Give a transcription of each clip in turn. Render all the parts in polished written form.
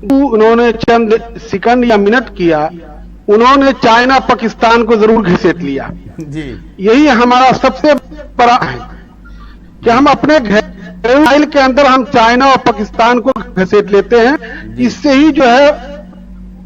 उन्होंने चंद सेकंड या मिनट किया, उन्होंने चाइना पाकिस्तान को जरूर घसीट लिया जी। यही हमारा सबसे बड़ा है कि हम अपने घरेलू के अंदर हम चाइना और पाकिस्तान को घसीट लेते हैं। इससे ही जो है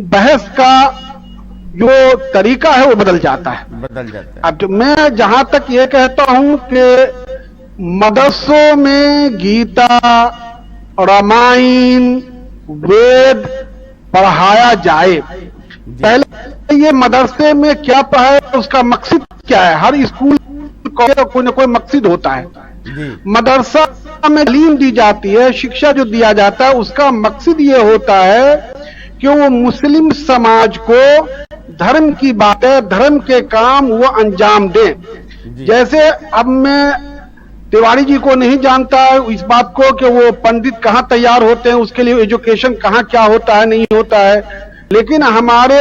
बहस का जो तरीका है वो बदल जाता है। अब जो मैं जहां तक ये कहता हूं कि मदरसों में गीता, रामायण, वेद पढ़ाया जाए। पहले ये मदरसे में क्या पढ़ाए, उसका मकसद क्या है? हर स्कूल को कोई ना कोई मकसद होता है। मदरसा में तालीम दी जाती है, शिक्षा जो दिया जाता है, उसका मकसद ये होता है कि वो मुस्लिम समाज को धर्म की बातें, धर्म के काम वो अंजाम दें। जैसे अब मैं तिवारी जी को नहीं जानता है इस बात को कि वो पंडित कहाँ तैयार होते हैं, उसके लिए एजुकेशन कहाँ क्या होता है नहीं होता है, लेकिन हमारे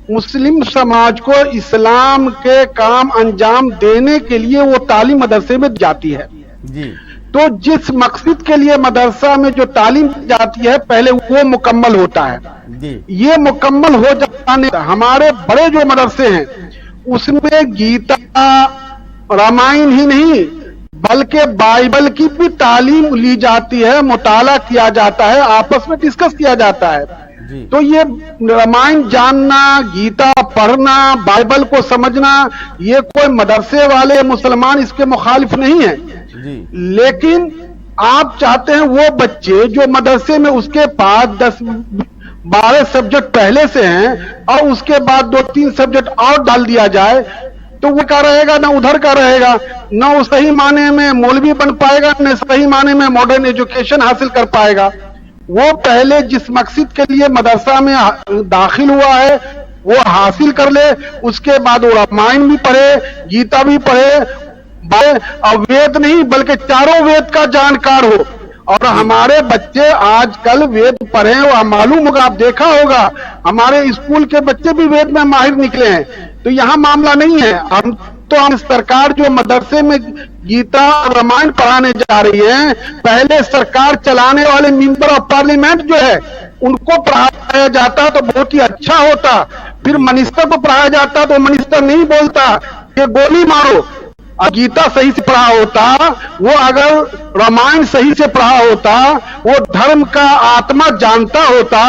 मुस्लिम समाज को इस्लाम के काम अंजाम देने के लिए वो तालीम मदरसे में जाती है जी। तो जिस मकसद के लिए मदरसा में जो तालीम जाती है पहले वो मुकम्मल होता है जी। ये मुकम्मल हो जाने हमारे बड़े जो मदरसे हैं उसमें गीता, रामायण ही नहीं बल्कि बाइबल की भी तालीम ली जाती है, मुताला किया जाता है, आपस में डिस्कस किया जाता है। तो ये रामायण जानना, गीता पढ़ना, बाइबल को समझना, ये कोई मदरसे वाले मुसलमान इसके मुखालिफ नहीं है। लेकिन आप चाहते हैं वो बच्चे जो मदरसे में उसके पास 10-12 सब्जेक्ट पहले से हैं और उसके बाद 2-3 सब्जेक्ट और डाल दिया जाए तो वो क्या रहेगा, ना उधर का रहेगा, ना वो सही माने में मौलवी बन पाएगा, न सही माने में मॉडर्न एजुकेशन हासिल कर पाएगा। वो पहले जिस मकसद के लिए मदरसा में दाखिल हुआ है वो हासिल कर ले, उसके बाद वो रामायण भी पढ़े, गीता भी पढ़े, और वेद नहीं बल्कि चारों वेद का जानकार हो। और हमारे बच्चे आजकल वेद पढ़े, वो मालूम होगा, आप देखा होगा हमारे स्कूल के बच्चे भी वेद में माहिर निकले हैं। तो यहाँ मामला नहीं है। हम सरकार जो मदरसे में गीता और रामायण पढ़ाने जा रही है, पहले सरकार चलाने वाले मेंबर ऑफ पार्लियामेंट जो है उनको पढ़ाया जाता तो बहुत ही अच्छा होता। फिर मिनिस्टर को पढ़ाया जाता तो मिनिस्टर नहीं बोलता कि गोली मारो। गीता सही से पढ़ा होता, वो अगर रामायण सही से पढ़ा होता, वो धर्म का आत्मा जानता होता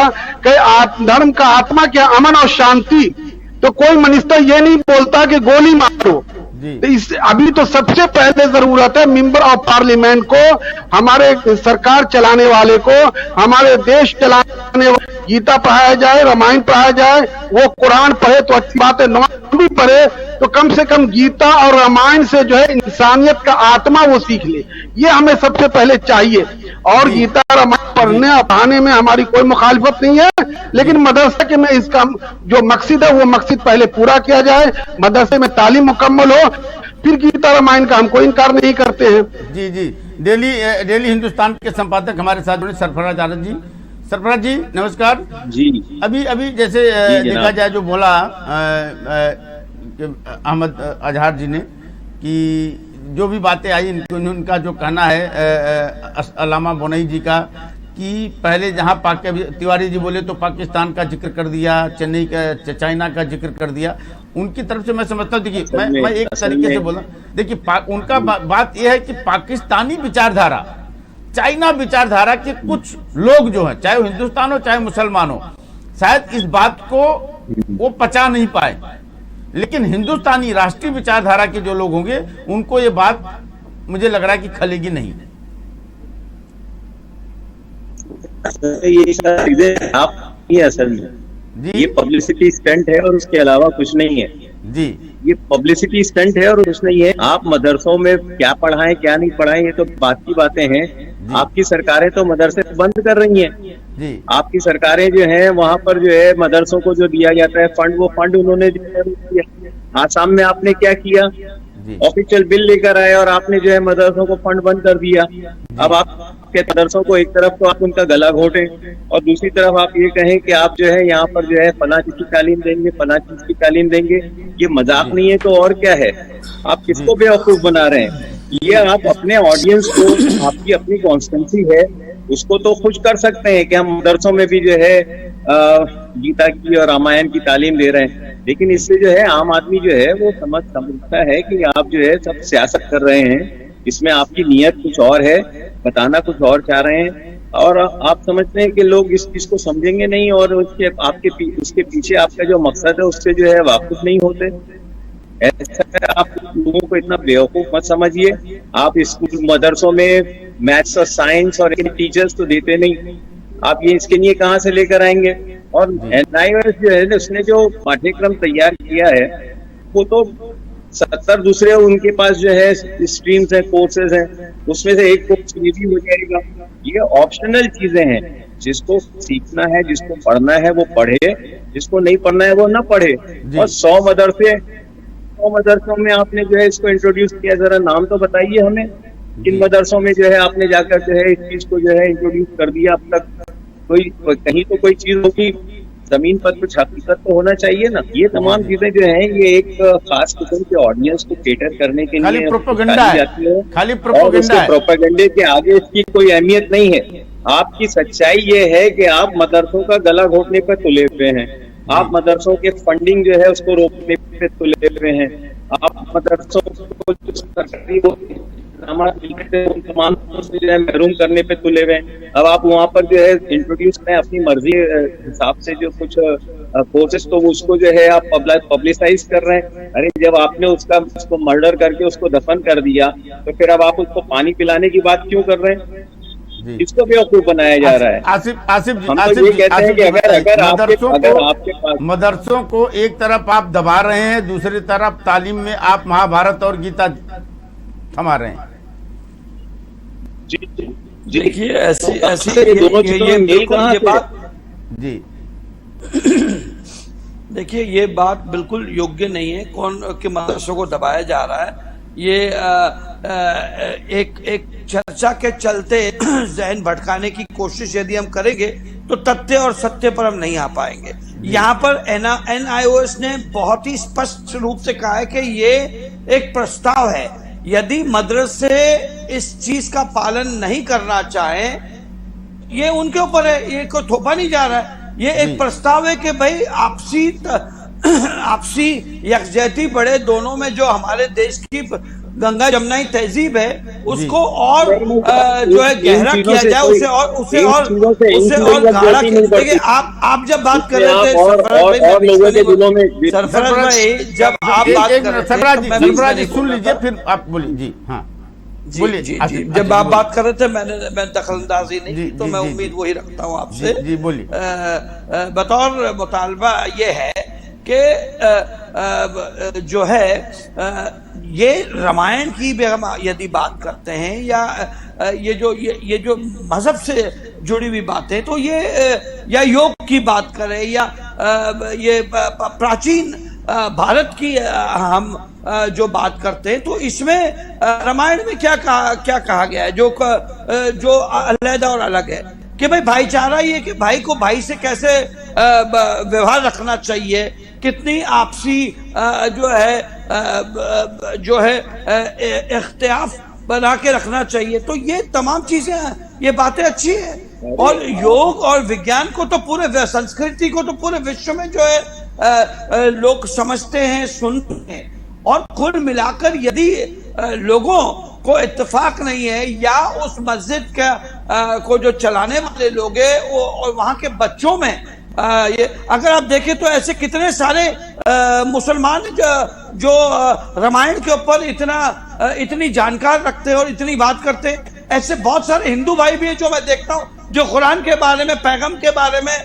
कि धर्म का आत्मा क्या, अमन और शांति, तो कोई मिनिस्टर ये नहीं बोलता कि गोली मारो। तो इस अभी तो सबसे पहले जरूरत है मेंबर ऑफ पार्लियामेंट को, हमारे सरकार चलाने वाले को, हमारे देश चलाने गीता पढ़ाया जाए, रामायण पढ़ाया जाए। वो कुरान पढ़े तो अच्छी बात है, नमाज भी पढ़े तो कम से कम गीता और रामायण से जो है इंसानियत का आत्मा वो सीख ले, ये हमें सबसे पहले चाहिए। और गीता रामायण पढ़ने और पढ़ाने में हमारी कोई मुखालिफत नहीं है, लेकिन मदरसे के में इसका जो मकसद है वो मकसद पहले पूरा किया जाए, मदरसे में तालीम मुकम्मल हो, फिर गीता रामायण का हम कोई इनकार नहीं करते हैं। जी जी। डेली हिंदुस्तान के संपादक हमारे साथ जुड़े सरफराज आनंद जी। सरफराज जी नमस्कार जी। अभी जैसे देखा जाए जो बोला अहमद अजहर जी ने कि जो भी बातें आई उनका जो कहना है अल्लामा बोनई जी का कि पहले जहां तिवारी जी बोले तो पाकिस्तान का जिक्र कर दिया, चेन्नई का, चाइना का जिक्र कर दिया। उनकी तरफ से मैं समझता हूँ, देखिए मैं एक तरीके से बोला, देखिए उनका बात यह है कि पाकिस्तानी विचारधारा, चाइना विचारधारा के कुछ लोग जो हैं, चाहे हिंदुस्तान हो चाहे मुसलमान हो, शायद इस बात को वो पचा नहीं पाए, लेकिन हिंदुस्तानी राष्ट्रीय विचारधारा के जो लोग होंगे उनको ये बात मुझे लग रहा है कि खलेगी नहीं। ये चीजें आप ये असल में ये पब्लिसिटी स्टंट है और उसके अलावा कुछ नहीं है जी। ये पब्लिसिटी स्टंट है और कुछ नहीं है। आप मदरसों में क्या पढ़ाएं क्या नहीं पढ़ाएं ये तो बात की बातें हैं। आपकी सरकारें तो मदरसे बंद कर रही हैं। आपकी सरकारें जो हैं वहां पर जो है मदरसों को जो दिया जाता है फंड, वो फंड उन्होंने दिया। आसाम में आपने क्या किया, ऑफिशियल बिल लेकर आए और आपने जो है मदरसों को फंड बंद कर दिया। अब आपके मदरसों को एक तरफ तो आप उनका गला घोटे और दूसरी तरफ आप ये कहें कि आप जो है यहाँ पर जो है फला चीज की तालीम देंगे, फला चीज की तालीम देंगे। ये मजाक नहीं है तो और क्या है? आप किसको बेवकूफ बना रहे हैं? ये आप अपने ऑडियंस को, आपकी अपनी कॉन्स्टेंसी है, उसको तो खुश कर सकते हैं कि हम मदरसों में भी जो है गीता की और रामायण की तालीम दे रहे हैं, लेकिन इससे जो है आम आदमी जो है वो समझता है कि आप जो है सब सियासत कर रहे हैं, इसमें आपकी नीयत कुछ और है, बताना कुछ और चाह रहे हैं, और आप समझते हैं कि लोग इस चीज को समझेंगे नहीं और उसके पीछे आपका जो मकसद है उससे जो है वाकिफ नहीं होते। ऐसा है, आप लोगों को इतना बेवकूफ मत समझिए। आप स्कूल मदरसों में मैथ्स और साइंस और टीचर्स तो देते नहीं, आप ये इसके लिए कहाँ से लेकर आएंगे? और NIOS जो है उसने जो पाठ्यक्रम तैयार किया है वो तो 70 दूसरे उनके पास जो है स्ट्रीम्स हैं, कोर्सेज हैं, उसमें से एक कोर्स ये भी हो जाएगा। ये ऑप्शनल चीजें हैं, जिसको सीखना है, जिसको पढ़ना है वो पढ़े, जिसको नहीं पढ़ना है वो ना पढ़े। और 100 मदरसों में आपने जो है इसको इंट्रोड्यूस किया, जरा नाम तो बताइए हमें, किन मदरसों में जो है आपने जाकर जो है इस चीज को जो है इंट्रोड्यूस कर दिया अब तक? कहीं तो कोई चीज होगी, जमीन पर कुछ हकीकत तो होना चाहिए ना। ये तमाम चीजें जो हैं ये एक खास किस्म के ऑडियंस को केटर करने के लिए प्रोपेगेंडा है, खाली प्रोपेगेंडा है। प्रोपेगेंडे के आगे इसकी कोई अहमियत नहीं है। आपकी सच्चाई ये है कि आप मदरसों का गला घोटने पर तुले हुए हैं, आप मदरसों के फंडिंग जो है उसको रोकने पे तुले हुए हैं, आप मदरसों को सरकारी उन तमाम से जो है महरूम करने पे तुले हुए हैं। अब आप वहाँ पर जो है इंट्रोड्यूस करें अपनी मर्जी हिसाब से जो कुछ कोर्सेस, तो उसको जो है आप पब्लिसाइज कर रहे हैं। अरे जब आपने उसको मर्डर करके उसको दफन कर दिया तो फिर अब आप उसको पानी पिलाने की बात क्यों कर रहे हैं? इसको बेवकूफ बनाया जा रहा है। आसिफ जी, मदरसों को एक तरफ आप दबा रहे हैं, दूसरी तरफ तालीम में आप महाभारत और गीता थमा रहे हैं। देखिए ऐसी ये बात जी देखिए ये बात बिल्कुल योग्य नहीं है। कौन के मदरसों को दबाया जा रहा है, ये एक चर्चा के चलते जहन भटकाने की कोशिश यदि हम करेंगे तो तथ्य और सत्य पर हम नहीं आ पाएंगे। यहाँ पर NIOS ने बहुत ही स्पष्ट रूप से कहा है कि ये एक प्रस्ताव है, यदि मदरसे इस चीज का पालन नहीं करना चाहें ये उनके ऊपर है, ये कोई थोपा नहीं जा रहा है। ये एक प्रस्ताव है कि भाई आपसी यकजहती बढ़े, दोनों में जो हमारे देश की गंगा जमुनाई तहजीब है उसको और जो है गहरा किया जाए, उसे और गाढ़ा किया। देखिए आप जब बात कर रहे थे सरफराज भाई, जब आप बात कर रहे थे सरफराज जी सुन लीजिए फिर आप बोलिए। जी हाँ बोलिए जी, जब आप बात कर रहे थे मैं दखलंदाजी नहीं की, तो मैं उम्मीद वही रखता हूँ आपसे। जी बोलिए। बतौर मुतालबा ये है कि जो है ये रामायण की भी हम यदि बात करते हैं या ये जो मजहब से जुड़ी हुई बातें, तो ये या योग की बात करें या ये प्राचीन भारत की हम जो बात करते हैं, तो इसमें रामायण में क्या कहा गया है जो अलग और अलग है कि भाई भाईचारा, ये कि भाई को भाई से कैसे व्यवहार रखना चाहिए, कितनी आपसी जो है इख्तिलाफ बना के रखना चाहिए। तो ये तमाम चीजें हैं, ये बातें अच्छी हैं। और योग और विज्ञान को तो पूरे संस्कृति को तो पूरे विश्व में जो है लोग समझते हैं, सुनते हैं। और कुल मिलाकर यदि लोगों को इत्तेफाक नहीं है या उस मस्जिद का को जो चलाने वाले लोग हैं और वहां के बच्चों में ये अगर आप देखें तो ऐसे कितने सारे मुसलमान जो रामायण के ऊपर इतनी जानकार रखते हैं और इतनी बात करते हैं, ऐसे बहुत सारे हिंदू भाई भी हैं जो मैं देखता हूं जो कुरान के बारे में, पैगम के बारे में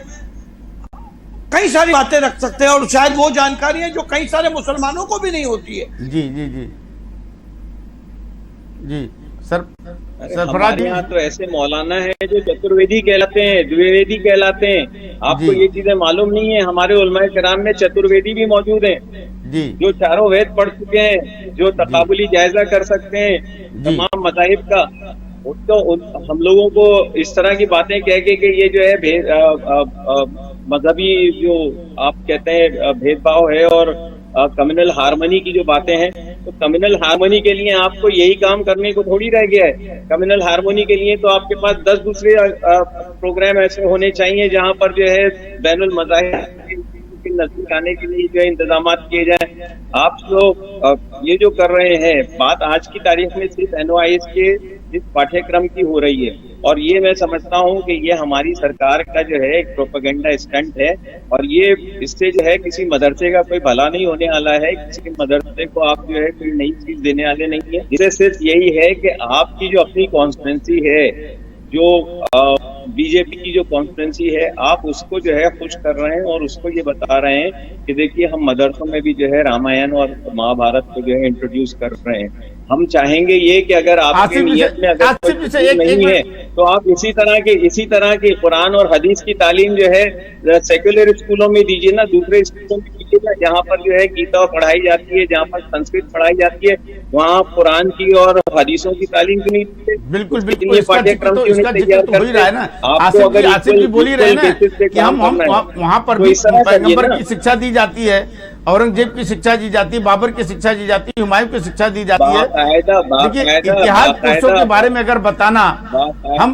कई सारी बातें रख सकते हैं और शायद वो जानकारी है जो कई सारे मुसलमानों को भी नहीं होती है। जी जी जी जी सरफराज यहाँ तो ऐसे मौलाना है जो चतुर्वेदी कहलाते हैं, द्विवेदी कहलाते हैं। आपको ये चीजें मालूम नहीं है। हमारे उलमाए किराम में चतुर्वेदी भी मौजूद हैं जी, जो चारों वेद पढ़ चुके हैं, जो तकाबुली जायजा कर सकते हैं तमाम मज़ाहिब का। तो हम लोगों को इस तरह की बातें कह के कि ये जो है मजहबी जो आप कहते हैं भेदभाव है और कम्युनल हार्मनी की जो बातें हैं, तो कम्युनल हार्मोनी के लिए आपको यही काम करने को थोड़ी रह गया है। कम्युनल हार्मोनी के लिए तो आपके पास 10 दूसरे प्रोग्राम ऐसे होने चाहिए जहां पर जो है बैनुल मज़ाहिब की नस्ल आने के लिए जो है इंतजाम किए जाए। आप लोग ये जो कर रहे हैं, बात आज की तारीख में सिर्फ NOIS के इस पाठ्यक्रम की हो रही है, और ये मैं समझता हूँ कि ये हमारी सरकार का जो है एक प्रोपेगेंडा स्टंट है, और ये इससे जो है किसी मदरसे का कोई भला नहीं होने वाला है। किसी मदरसे को आप जो है कोई नई चीज देने वाले नहीं है। इससे सिर्फ यही है कि आपकी जो अपनी कॉन्स्टिट्यूंसी है, जो बीजेपी की जो कॉन्स्टिट्यूंसी है, आप उसको जो है खुश कर रहे हैं और उसको ये बता रहे हैं कि देखिए हम मदरसों में भी जो है रामायण और महाभारत को जो है इंट्रोड्यूस कर रहे हैं। हम चाहेंगे ये कि अगर आपकी नियत में अगर कोई नहीं है तो आप इसी तरह के कुरान और हदीस की तालीम जो है सेक्युलर स्कूलों में दीजिए ना, दूसरे स्कूलों में दीजिए ना, जहाँ पर जो है गीता पढ़ाई जाती है, जहाँ पर संस्कृत पढ़ाई जाती है, वहाँ कुरान की और हदीसों की तालीम क्यों नहीं दीजिए? बिल्कुल पाठ्यक्रम क्यों नहीं तैयार करते? आसिफ जी बोल ही रहे ना कि हम वहाँ पर भी पैगंबर की शिक्षा दी जाती है, औरंगजेब की शिक्षा दी जाती है, बाबर की शिक्षा दी जाती है, हुमायूं की शिक्षा दी जाती है। देखिए इतिहास पुरुषों के बारे में अगर बताना, हम